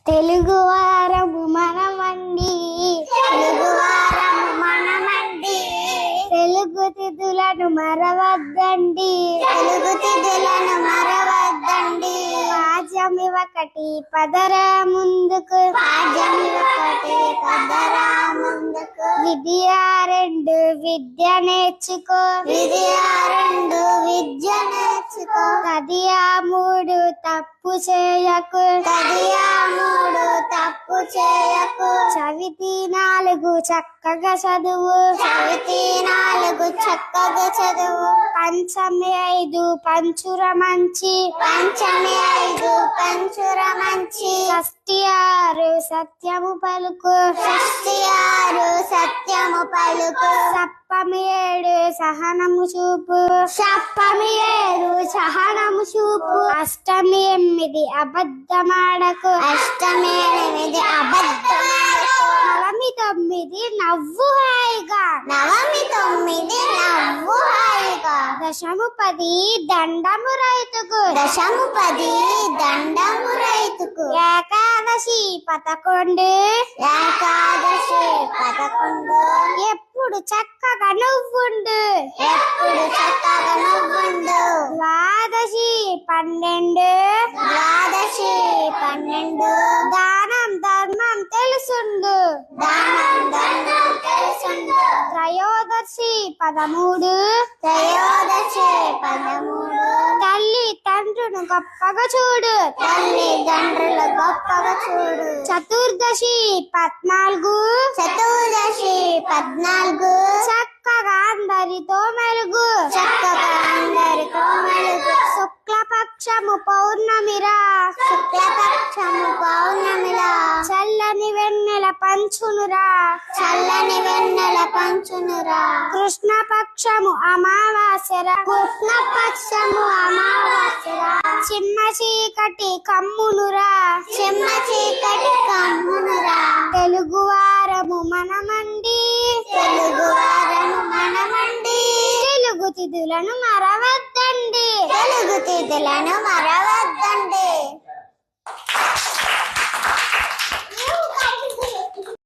తెలుగువారము మనమండి, తెలుగువారము మనమండి, తెలుగు తిథులను మరవద్దండి, తెలుగు తిథులను మరవద్దండి. పాఠ్యమి ఒకటి పదరా ముందుకు, పాఠ్యమి ఒకటి పదరా ముందుకు, విద్యా రెండు విద్య నేర్చుకో, విద్యా రెండు విద్య నేర్చుకో, తదియా మూడు తప్పు చేయకు, తదియా మూడు తప్పు చేయకు, చవితి నాలుగు చక్కగా చదువు, చవితి నాలుగు చక్కగా చదువు, పంచమి ఐదు పంచుర మంచి, పంచమి ఐదు పంచుర మంచి, షష్ఠి ఆరు సత్యము పలుకు, షష్ఠి ఆరు సత్యము పలుకు, సప్తమి ఏడు సహనము చూపు, సప్తమి ఏడు సహనము చూపు, అష్టమి ఎనిమిది అబద్ధమాడకు, అష్టమి ఎనిమిది అబద్ధమాడకు, నవమి తొమ్మిది నవ్వు హాయిగా, నవమి తొమ్మిది నవ్వు హాయిగా, దశము పది దండము రైతుకు, దశము పది దండము రైతుకు, ఏకాదశి పదకొండు ఏకాదశి 11, ఎప్పుడు చక్కగా నువ్వుండు, ఎప్పుడు చక్కగా నువ్వుండు, ద్వాదశి 12 ద్వాదశి 12, దానం ధర్మం తెలుసుండు, దానం ధర్మం తెలుసుండు, త్రయోదశి 13 త్రయోదశి 13, తల్లి తండ్రును గొప్పగా చూడు, తల్లిదండ్రులు గొప్పగా చూడు, చతుర్దశి 14 చతుర్దశి 14, చక్కగా అందరితో మెలుగు, చక్కగా అందరితో మెలుగు, శుక్లపక్షము పౌర్ణమిరా, శుక్లపక్షము పౌర్ణమిలా, చల్లని వెన్నెల పంచునురా, చల్లని వెన్నెల పంచునురా, కృష్ణపక్షము అమావాస్యరా, కృష్ణపక్షము అమావాస్యరా, చిన్న చీకటి కమ్మునురా, చిమ్మ చీకటి కమ్మునురా, తెలుగువారము మనమండి, తెలుగువారము మనమండి, తెలుగు తిథులను మరవద్దండి. తెలుగు తిథులను మరవద్దండి.